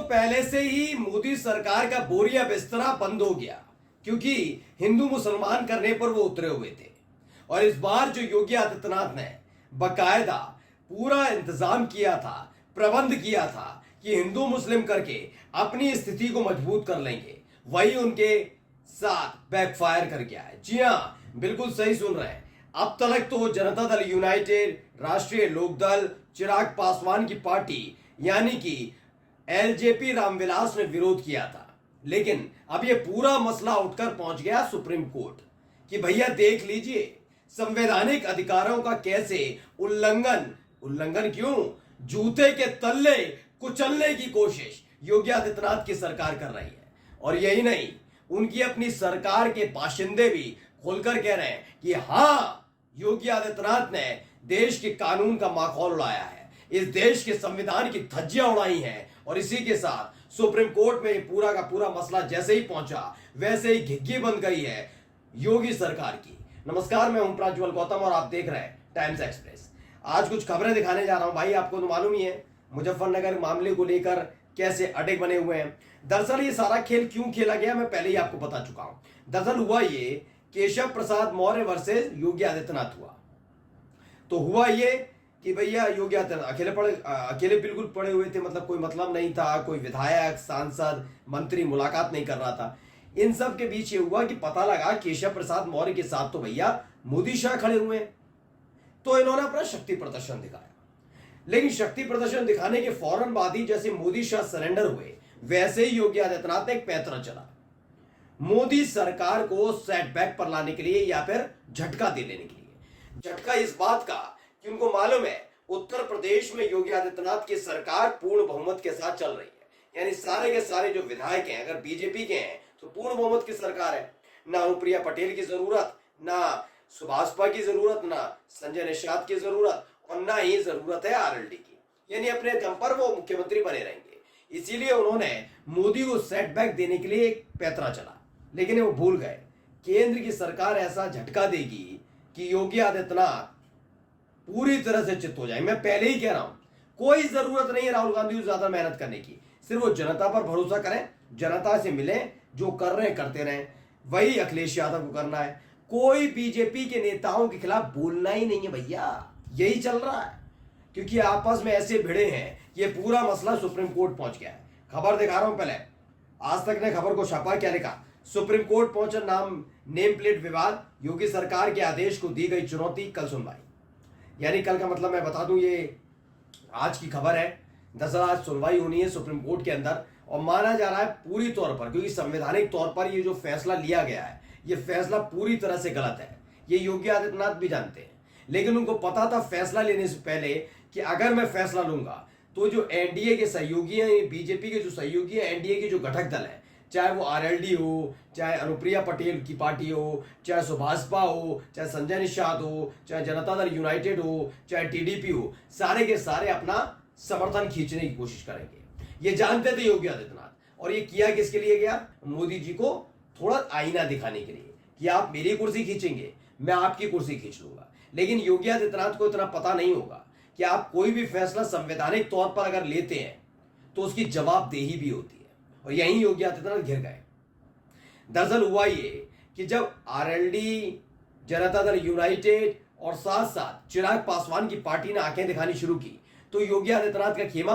पहले से ही मोदी सरकार का बोरिया बिस्तरा बंद हो गया, क्योंकि हिंदू मुसलमान करने पर वो उतरे हुए थे। और इस बार जो योगी आदित्यनाथ ने बकायदा पूरा इंतजाम किया था, प्रबंध किया था कि हिंदू मुस्लिम करके अपनी स्थिति को मजबूत कर लेंगे, वही उनके साथ बैकफायर कर गया है। जी हाँ, बिल्कुल सही सुन रहे हैं। अब तक तो जनता दल यूनाइटेड, राष्ट्रीय लोकदल, चिराग पासवान की पार्टी यानी कि एलजेपी रामविलास ने विरोध किया था, लेकिन अब यह पूरा मसला उठकर पहुंच गया सुप्रीम कोर्ट कि भैया देख लीजिए संवैधानिक अधिकारों का कैसे उल्लंघन क्यों, जूते के तल्ले कुचलने की कोशिश योगी आदित्यनाथ की सरकार कर रही है। और यही नहीं, उनकी अपनी सरकार के बाशिंदे भी खुलकर कह रहे हैं कि हां, योगी आदित्यनाथ ने देश के कानून का माखौल उड़ाया है, इस देश के संविधान की धज्जियां उड़ाई हैं। और इसी के साथ सुप्रीम कोर्ट में पूरा का पूरा मसला जैसे ही पहुंचा वैसे ही घिग्गी बन गई है योगी सरकार की। नमस्कार, मैं हूं प्रज्वल गौतम और आप देख रहे हैं टाइम्स एक्सप्रेस। आज कुछ खबरें दिखाने जा रहा हूं। भाई, आपको तो मालूम ही है मुजफ्फरनगर मामले को लेकर कैसे अटक बने हुए हैं। दरअसल ये सारा खेल क्यों खेला गया मैं पहले ही आपको बता चुका हूं। दरअसल हुआ ये केशव प्रसाद मौर्य वर्सेस योगी आदित्यनाथ हुआ। तो हुआ ये कि भैया योगी आदित्यनाथ अकेले बिल्कुल पड़े हुए थे, मतलब कोई मतलब नहीं था, कोई विधायक, सांसद, मंत्री मुलाकात नहीं कर रहा था। इन सब के बीच ये हुआ कि पता लगा केशव प्रसाद मौर्य के साथ तो भैया मोदी शाह खड़े हुए हैं, तो इन्होंने अपना शक्ति प्रदर्शन दिखाया। लेकिन शक्ति प्रदर्शन दिखाने के फौरन बाद ही जैसे मोदी शाह सरेंडर हुए, वैसे ही योगी आदित्यनाथ ने एक पैंतरा चला मोदी सरकार को सेटबैक पर लाने के लिए या फिर झटका दे देने के लिए। झटका इस बात का कि उनको मालूम है उत्तर प्रदेश में योगी आदित्यनाथ की सरकार पूर्ण बहुमत के साथ चल रही है, यानी सारे के सारे जो विधायक हैं अगर बीजेपी के हैं तो पूर्ण बहुमत की सरकार है। ना अनुप्रिया पटेल की जरूरत, ना सुभाषपा की जरूरत, ना संजय निषाद की जरूरत, और ना ही जरूरत है आरएलडी की, यानी अपने दम पर वो मुख्यमंत्री बने रहेंगे। इसीलिए उन्होंने मोदी को सेटबैक देने के लिए एक पैंतरा चला, लेकिन वो भूल गए केंद्र की सरकार ऐसा झटका देगी कि योगी आदित्यनाथ पूरी तरह से चित्त हो जाए। मैं पहले ही कह रहा हूं, कोई जरूरत नहीं है राहुल गांधी को ज्यादा मेहनत करने की, सिर्फ वो जनता पर भरोसा करें, जनता से मिलें, जो कर रहे हैं करते रहें। वही अखिलेश यादव को करना है, कोई बीजेपी के नेताओं के खिलाफ बोलना ही नहीं है भैया, यही चल रहा है। क्योंकि आपस में ऐसे भिड़े हैं, ये पूरा मसला सुप्रीम कोर्ट पहुंच गया है। खबर दिखा रहा हूं, पहले आज तक ने खबर को छापा, क्या लिखा, सुप्रीम कोर्ट पहुंचा नेम प्लेट विवाद, योगी सरकार के आदेश को दी गई चुनौती, कल सुनवाई। यानी कल का मतलब मैं बता दूं, ये आज की खबर है। दरअसल आज सुनवाई होनी है सुप्रीम कोर्ट के अंदर, और माना जा रहा है पूरी तौर पर, क्योंकि संवैधानिक तौर पर ये जो फैसला लिया गया है ये फैसला पूरी तरह से गलत है। ये योगी आदित्यनाथ भी जानते हैं, लेकिन उनको पता था फैसला लेने से पहले कि अगर मैं फैसला लूंगा तो जो एनडीए के सहयोगी हैं, बीजेपी के जो सहयोगी हैं, एनडीए के जो घटक दल है, चाहे वो आरएलडी हो, चाहे अनुप्रिया पटेल की पार्टी हो, चाहे सुभाषपा हो, चाहे संजय निषाद हो, चाहे जनता दल यूनाइटेड हो, चाहे टीडीपी हो, सारे के सारे अपना समर्थन खींचने की कोशिश करेंगे। ये जानते थे योगी आदित्यनाथ, और ये किया किसके लिए गया, मोदी जी को थोड़ा आईना दिखाने के लिए कि आप मेरी कुर्सी खींचेंगे, मैं आपकी कुर्सी खींच लूंगा। लेकिन योगी आदित्यनाथ को इतना पता नहीं होगा कि आप कोई भी फैसला संवैधानिक तौर पर अगर लेते हैं तो उसकी जवाबदेही भी होती है, और यहीं योगी आदित्यनाथ घिर गए। दरअसल हुआ ये कि जब आरएलडी, जनता दल यूनाइटेड और साथ साथ चिराग पासवान की पार्टी ने आंखें दिखानी शुरू की, तो योगी आदित्यनाथ का खेमा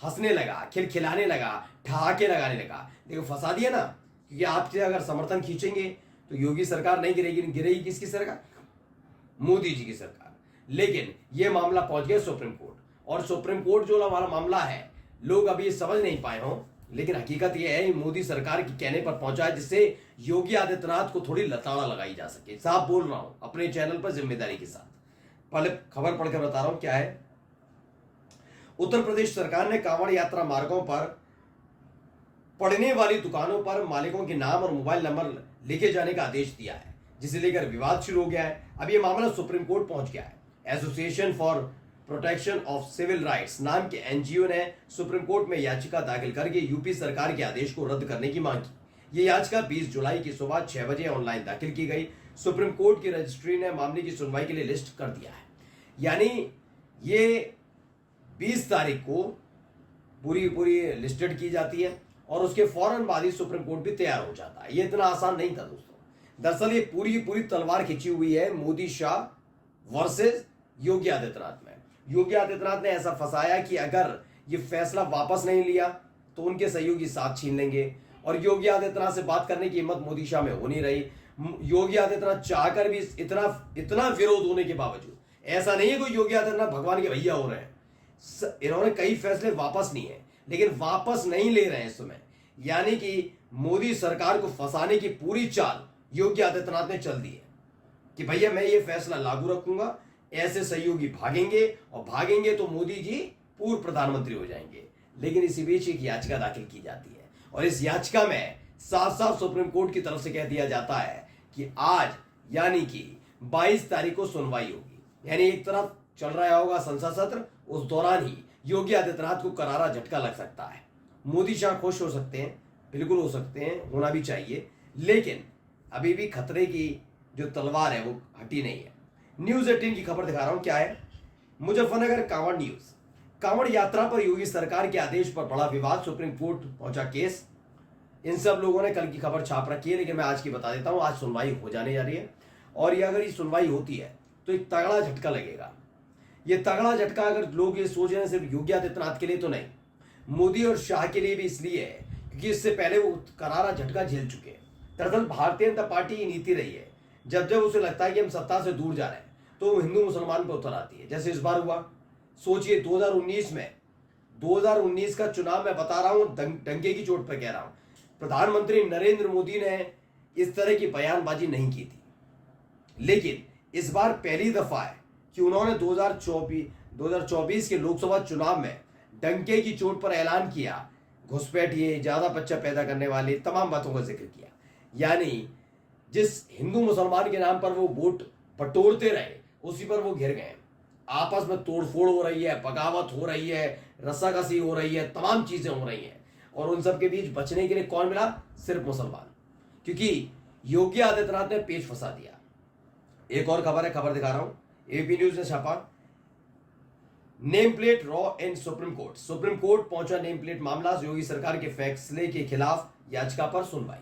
हंसने लगा, खिलखिलाने लगा, ठहाके लगाने लगा। देखो फंसा दिया ना, क्योंकि आपसे अगर समर्थन खींचेंगे तो योगी सरकार नहीं गिरेगी, गिरेगी किसकी सरकार, मोदी जी की सरकार। लेकिन यह मामला पहुंच गया सुप्रीम कोर्ट, और सुप्रीम कोर्ट जो हमारा मामला है लोग अभी समझ नहीं पाए हों, लेकिन हकीकत यह है मोदी सरकार के कहने पर पहुंचा है, जिससे योगी आदित्यनाथ को थोड़ी लताड़ा लगाई जा सके। साफ बोल रहा हूं अपने चैनल पर जिम्मेदारी के साथ। पहले खबर पढ़कर बता रहा हूं क्या है। उत्तर प्रदेश सरकार ने कांवड़ यात्रा मार्गों पर पड़ने वाली दुकानों पर मालिकों के नाम और मोबाइल नंबर लिखे जाने का आदेश दिया है, जिसे लेकर विवाद शुरू हो गया है। अब यह मामला सुप्रीम कोर्ट पहुंच गया है। Association for protection of civil rights नाम के एनजीओ ने सुप्रीम कोर्ट में याचिका दाखिल करके यूपी सरकार के आदेश को रद्द करने की मांग की। यह याचिका 20 जुलाई की सुबह 6 बजे ऑनलाइन दाखिल की गई। सुप्रीम कोर्ट की रजिस्ट्री ने मामले की सुनवाई के लिए लिस्ट कर दिया है, यानी ये 20 तारीख को पूरी पूरी लिस्टेड की जाती है और उसके फौरन बाद ही सुप्रीम कोर्ट भी तैयार हो जाता है। ये इतना आसान नहीं था दोस्तों। दरअसल ये पूरी पूरी तलवार खिंची हुई है मोदी शाह वर्सेस योगी आदित्यनाथ में। योगी आदित्यनाथ ने ऐसा फंसाया कि अगर ये फैसला वापस नहीं लिया तो उनके सहयोगी साथ छीन लेंगे, और योगी आदित्यनाथ से बात करने की हिम्मत मोदी शाह में हो नहीं रही। योगी आदित्यनाथ चाहकर भी इतना इतना विरोध होने के बावजूद, ऐसा नहीं है कोई योगी आदित्यनाथ भगवान के भैया हो रहे हैं, इन्होंने कई फैसले वापस नहीं है, लेकिन वापस नहीं ले रहे हैं इस समय। यानी कि मोदी सरकार को फंसाने की पूरी चाल योगी आदित्यनाथ ने चल दी है कि भैया मैं ये फैसला लागू रखूंगा, ऐसे सहयोगी भागेंगे और भागेंगे तो मोदी जी पूर्व प्रधानमंत्री हो जाएंगे। लेकिन इसी बीच एक याचिका दाखिल की जाती है और इस याचिका में साफ साफ सुप्रीम कोर्ट की तरफ से कह दिया जाता है कि आज यानी कि 22 तारीख को सुनवाई होगी। यानी एक तरफ चल रहा होगा संसद सत्र, उस दौरान ही योगी आदित्यनाथ को करारा झटका लग सकता है। मोदी शाह खुश हो सकते हैं, बिल्कुल हो सकते हैं, होना भी चाहिए, लेकिन अभी भी खतरे की जो तलवार है वो हटी नहीं है। न्यूज 18 की खबर दिखा रहा हूं, क्या है? मुजफ्फरनगर कांवड़ न्यूज। कांवड़ यात्रा पर योगी सरकार के आदेश पर बड़ा विवाद, सुप्रीम कोर्ट पहुंचा केस। इन सब लोगों ने कल की खबर छाप रखी है, लेकिन मैं आज की बता देता हूं। आज सुनवाई हो जाने जा रही है और ये अगर ये सुनवाई होती है तो एक तगड़ा झटका लगेगा। ये तगड़ा झटका अगर लोग ये सोच रहे हैं सिर्फ योगी आदित्यनाथ के लिए तो नहीं, मोदी और शाह के लिए भी इसलिए है क्योंकि इससे पहले वो करारा झटका झेल चुके हैं। दरअसल भारतीय जनता पार्टी की नीति रही है, जब जब उसे लगता है कि हम सत्ता से दूर जा रहे हैं तो वो हिंदू मुसलमान पर उतर आती है। जैसे इस बार हुआ, सोचिए 2019 का चुनाव, मैं बता रहा हूं डंके की चोट पर कह रहा हूं, प्रधानमंत्री नरेंद्र मोदी ने इस तरह की बयानबाजी नहीं की थी। लेकिन इस बार पहली दफा है कि उन्होंने 2024 के लोकसभा चुनाव में डंके की चोट पर ऐलान किया, घुसपैठिए, ज्यादा बच्चा पैदा करने वाले तमाम बातों का जिक्र किया। यानी जिस हिंदू मुसलमान के नाम पर वो वोट बटोरते रहे उसी पर वो घिर गए। आपस में तोड़फोड़ हो रही है, बगावत हो रही है, रस्साकसी हो रही है, तमाम चीजें हो रही हैं, और उन सब के बीच बचने के लिए कौन मिला? सिर्फ मुसलमान, क्योंकि योगी आदित्यनाथ ने पेच फंसा दिया। एक और खबर है, खबर दिखा रहा हूं, एबीपी न्यूज ने छापा, नेम प्लेट रॉ इन सुप्रीम कोर्ट। सुप्रीम कोर्ट पहुंचा नेम प्लेट मामला, योगी सरकार के फैसले के खिलाफ याचिका पर सुनवाई।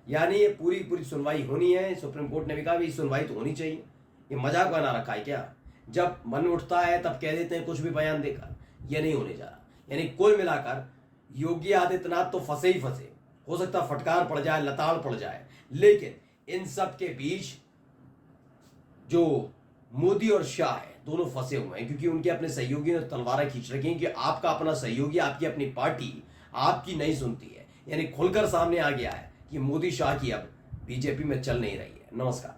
यानी ये पूरी पूरी सुनवाई होनी है। सुप्रीम कोर्ट ने भी कहा भी सुनवाई तो होनी चाहिए। ये मजाक बना रखा है क्या? जब मन उठता है तब कह देते हैं कुछ भी बयान देकर, ये नहीं होने जा रहा। यानी कुल मिलाकर योगी आदित्यनाथ तो फंसे ही फंसे, हो सकता फटकार पड़ जाए, लताड़ पड़ जाए, लेकिन इन सब के बीच जो मोदी और शाह है दोनों फंसे हुए हैं, क्योंकि उनके अपने सहयोगी ने तलवारें खींच रखी हैं कि आपका अपना सहयोगी, आपकी अपनी पार्टी आपकी नहीं सुनती है। यानी खुलकर सामने आ गया है कि मोदी शाह की अब बीजेपी में चल नहीं रही है। नमस्कार।